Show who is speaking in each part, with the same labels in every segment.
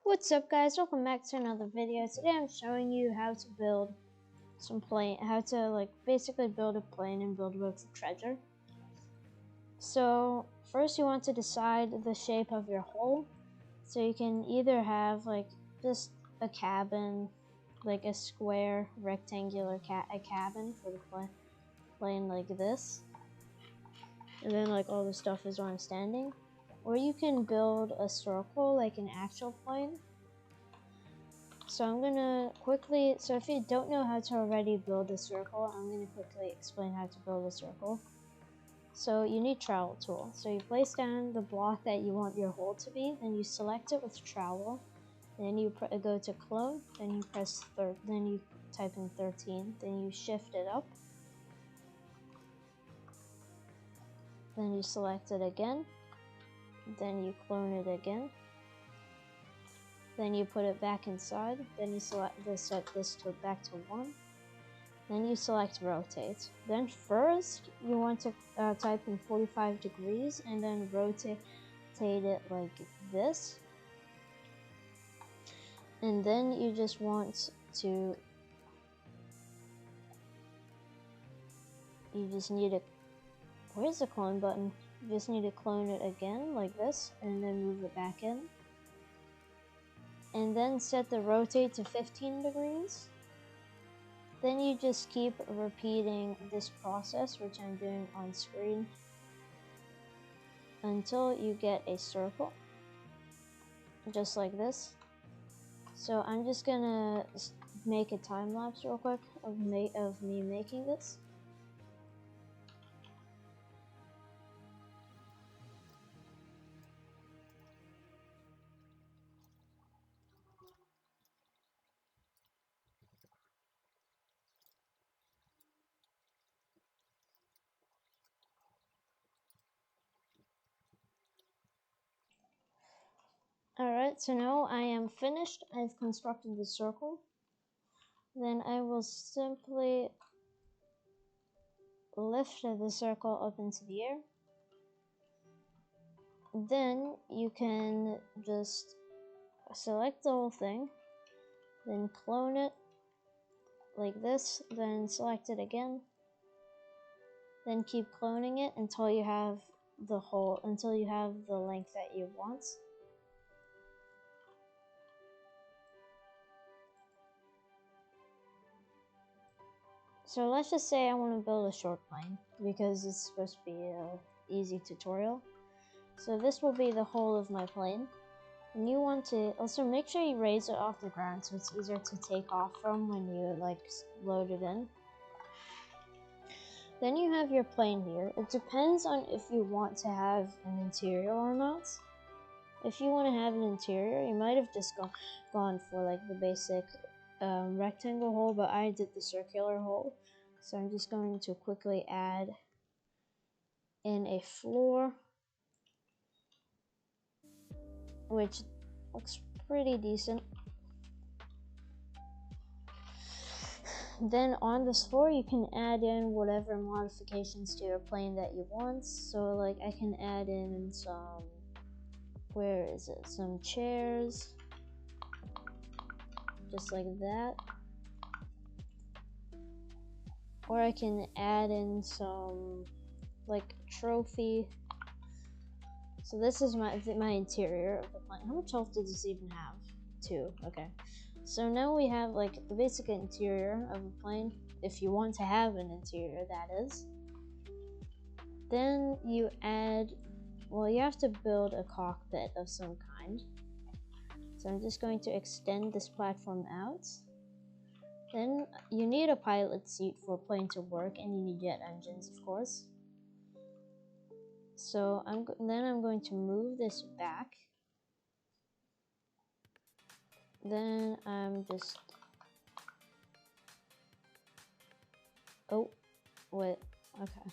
Speaker 1: What's up, guys? Welcome back to another video. Today I'm showing you how to build some plane, basically build a plane and build with treasure. So first you want to decide the shape of your hole. So you can either have just a cabin, like a square rectangular cabin for the plane like this, and then all the stuff is where I'm standing. Or you can build a circle like an actual plane. So I'm gonna quickly, so if you don't know how to already build a circle, I'm gonna quickly explain how to build a circle. So you need trowel tool. So you place down the block that you want your hole to be, then you select it with trowel, then you go to clone, then you then you type in 13, then you shift it up, then you select it again, then you clone it again, then you put it back inside, then you set this to back to 1, then you select rotate. Then first you want to type in 45 degrees and then rotate it like this, and then you just want to, you just need to, where's the clone button? You just need to clone it again like this and then move it back in. And then set the rotate to 15 degrees. Then you just keep repeating this process, which I'm doing on screen, until you get a circle, just like this. So I'm just gonna make a time lapse real quick of me making this. Alright, so now I am finished. I've constructed the circle. Then I will simply lift the circle up into the air. Then you can just select the whole thing, then clone it like this, then select it again, then keep cloning it until you have the length that you want. So let's just say I want to build a short plane because it's supposed to be an easy tutorial. So this will be the whole of my plane. And you want to also make sure you raise it off the ground so it's easier to take off from when you load it in. Then you have your plane here. It depends on if you want to have an interior or not. If you want to have an interior, you might have just gone for the basic rectangle hole, but I did the circular hole. So I'm just going to quickly add in a floor, which looks pretty decent. Then on this floor you can add in whatever modifications to your plane that you want. So I can add in some, some chairs, just like that. Or I can add in some trophy. So this is my interior of the plane. How much health does this even have? 2, okay. So now we have the basic interior of a plane, if you want to have an interior, that is. Then you add, you have to build a cockpit of some kind. So I'm just going to extend this platform out. Then you need a pilot seat for a plane to work, and you need jet engines, of course. So then I'm going to move this back. Then I'm just, oh, wait, okay.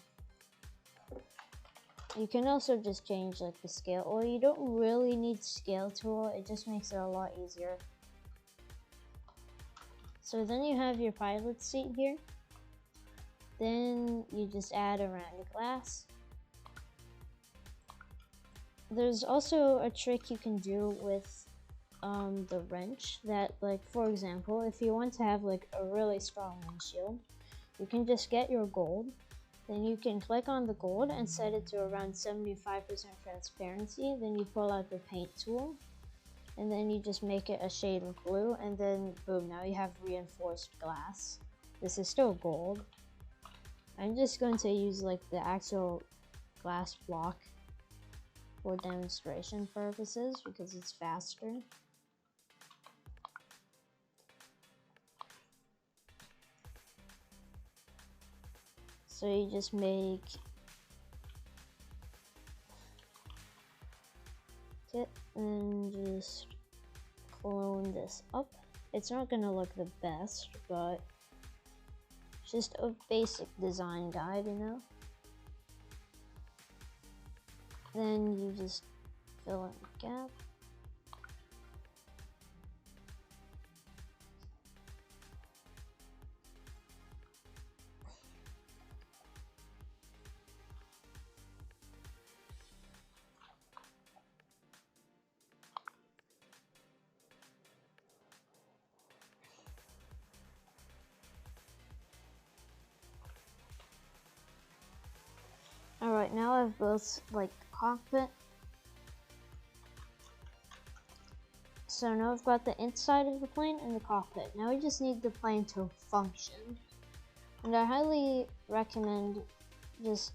Speaker 1: You can also just change the scale, or you don't really need scale tool, it just makes it a lot easier. So then you have your pilot seat here. Then you just add around the glass. There's also a trick you can do with the wrench that, like, for example, if you want to have like a really strong windshield, you can just get your gold. Then you can click on the gold and set it to around 75% transparency. Then you pull out the paint tool and then you just make it a shade of blue, and then boom, now you have reinforced glass. This is still gold. I'm just going to use like the actual glass block for demonstration purposes because it's faster. So you just make it and just clone this up. It's not gonna look the best, but it's just a basic design guide, you know? Then you just fill in the gap. Alright, now I've built like the cockpit. So now I've got the inside of the plane and the cockpit. Now we just need the plane to function. And I highly recommend just,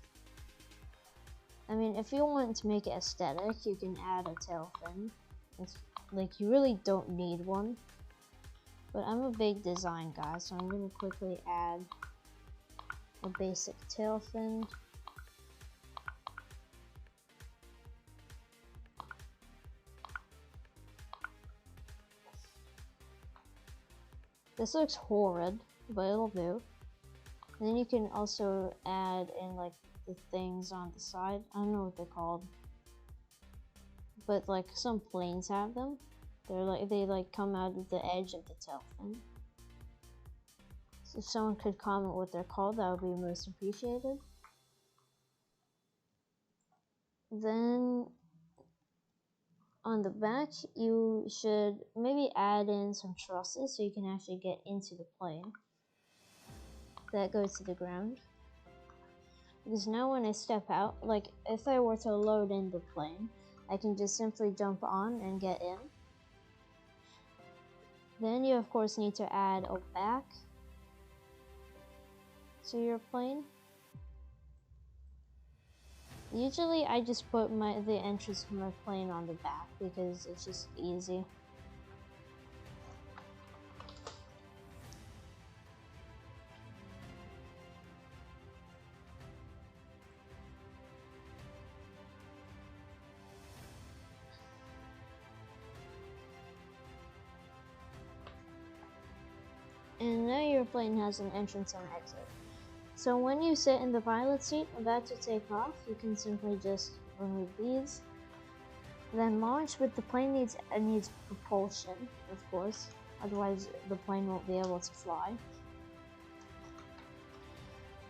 Speaker 1: I mean, if you want to make it aesthetic, you can add a tail fin. It's like, you really don't need one. But I'm a big design guy, so I'm gonna quickly add a basic tail fin. This looks horrid, but it'll do. And then you can also add in like the things on the side. I don't know what they're called, but like some planes have them. They like come out of the edge of the tail fin. So if someone could comment what they're called, that would be most appreciated. Then on the back, you should maybe add in some trusses so you can actually get into the plane. That goes to the ground. Because now when I step out, like if I were to load in the plane, I can just simply jump on and get in. Then you of course need to add a back to your plane. Usually I just put the entrance of my plane on the back because it's just easy. And now your plane has an entrance and exit. So when you sit in the pilot seat about to take off, you can simply just remove these. Then launch, but the plane needs propulsion, of course. Otherwise the plane won't be able to fly.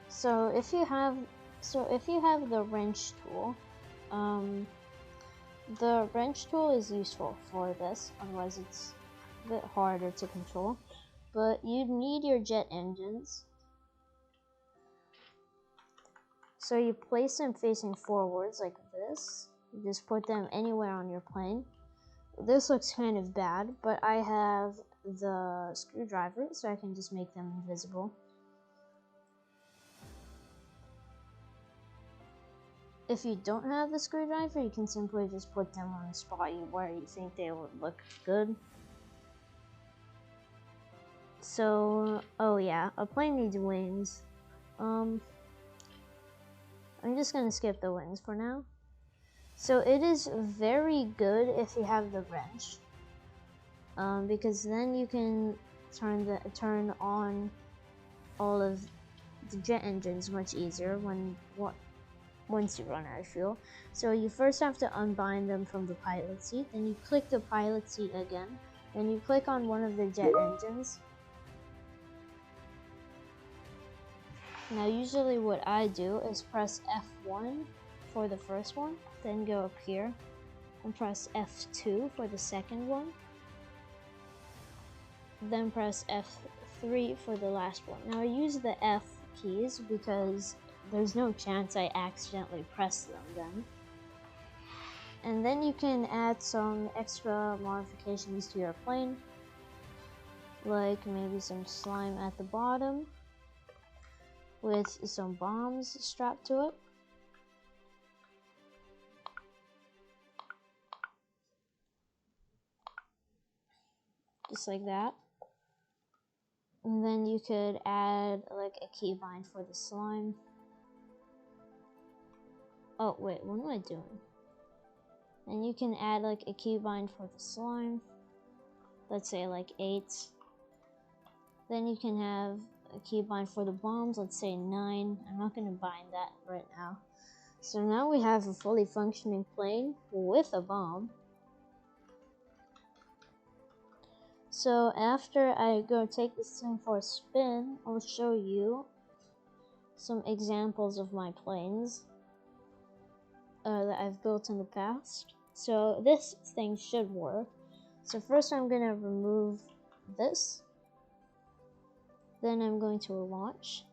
Speaker 1: So if you have the wrench tool, the wrench tool is useful for this, otherwise it's a bit harder to control. But you need your jet engines. So you place them facing forwards like this. You just put them anywhere on your plane. This looks kind of bad, but I have the screwdriver, so I can just make them invisible. If you don't have the screwdriver, you can simply just put them on a spot where you think they would look good. So, oh yeah, a plane needs wings. I'm just gonna skip the wings for now. So it is very good if you have the wrench, because then you can turn on all of the jet engines much easier once you run out of fuel. So you first have to unbind them from the pilot seat, then you click the pilot seat again, then you click on one of the jet engines. Now usually what I do is press F1 for the first one, then go up here and press F2 for the second one, then press F3 for the last one. Now I use the F keys because there's no chance I accidentally press them then. And then you can add some extra modifications to your plane, like maybe some slime at the bottom with some bombs strapped to it. Just like that. And then you could add like a keybind for the slime. Oh wait, what am I doing? And you can add like a keybind for the slime. Let's say like 8. Then you can have a keybind for the bombs, let's say 9. I'm not going to bind that right now. So now we have a fully functioning plane with a bomb. So after I go take this thing for a spin, I'll show you some examples of my planes that I've built in the past. So this thing should work. So first I'm going to remove this. Then I'm going to launch.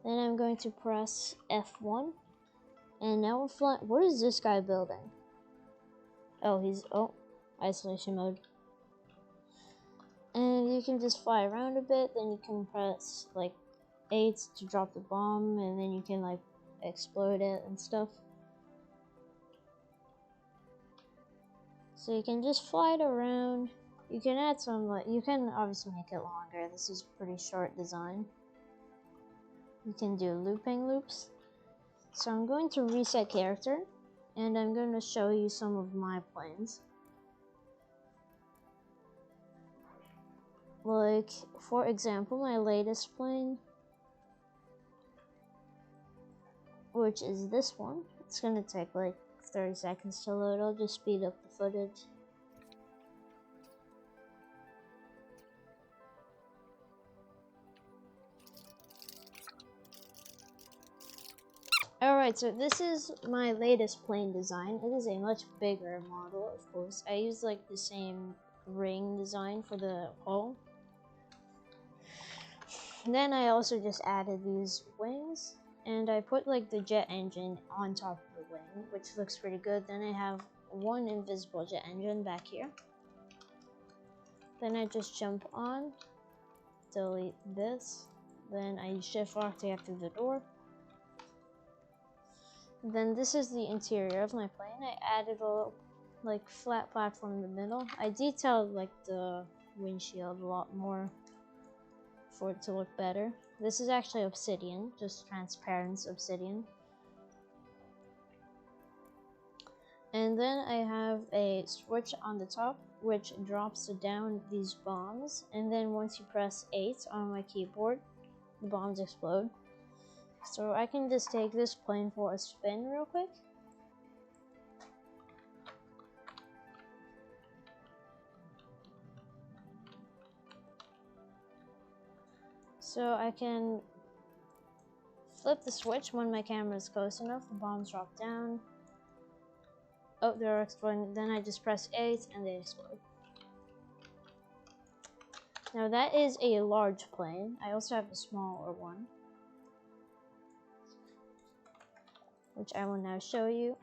Speaker 1: Then I'm going to press F1. And now we're flying. What is this guy building? Oh, isolation mode. And you can just fly around a bit, then you can press like 8 to drop the bomb, and then you can like explode it and stuff. So you can just fly it around. You can add some, you can obviously make it longer. This is a pretty short design. You can do looping loops. So I'm going to reset character, and I'm going to show you some of my planes. Like, for example, my latest plane, which is this one. It's gonna take like 30 seconds to load. I'll just speed up the footage. Alright, so this is my latest plane design. It is a much bigger model, of course. I use like the same ring design for the hull. Then I also just added these wings, and I put like the jet engine on top of the wing, which looks pretty good. Then I have one invisible jet engine back here. Then I just jump on, delete this, then I use shift lock to get through the door. Then this is the interior of my plane. I added a little like flat platform in the middle. I detailed like the windshield a lot more for it to look better. This is actually obsidian, just transparent obsidian. And then I have a switch on the top which drops down these bombs, and then once you press 8 on my keyboard, the bombs explode. So I can just take this plane for a spin real quick. So I can flip the switch when my camera is close enough, the bombs drop down. Oh, they're exploding. Then I just press 8 and they explode. Now that is a large plane. I also have a smaller one, which I will now show you.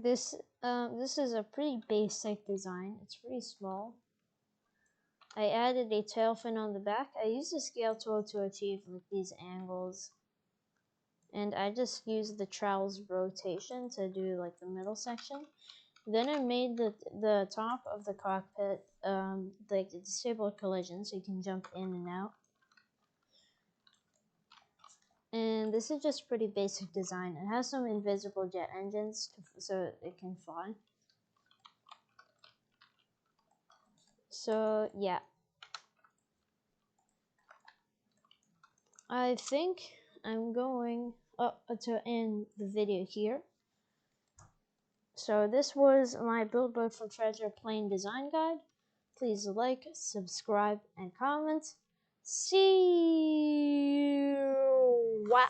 Speaker 1: This is a pretty basic design. It's pretty small. I added a tail fin on the back. I used the scale tool to achieve like these angles, and I just used the trowel's rotation to do like the middle section. Then I made the top of the cockpit like the disabled collision, so you can jump in and out. And this is just pretty basic design. It has some invisible jet engines so it can fly. So yeah, I think I'm going to end the video here. So this was my Build Boat for Treasure plane design guide. Please like, subscribe, and comment. See you. Wow.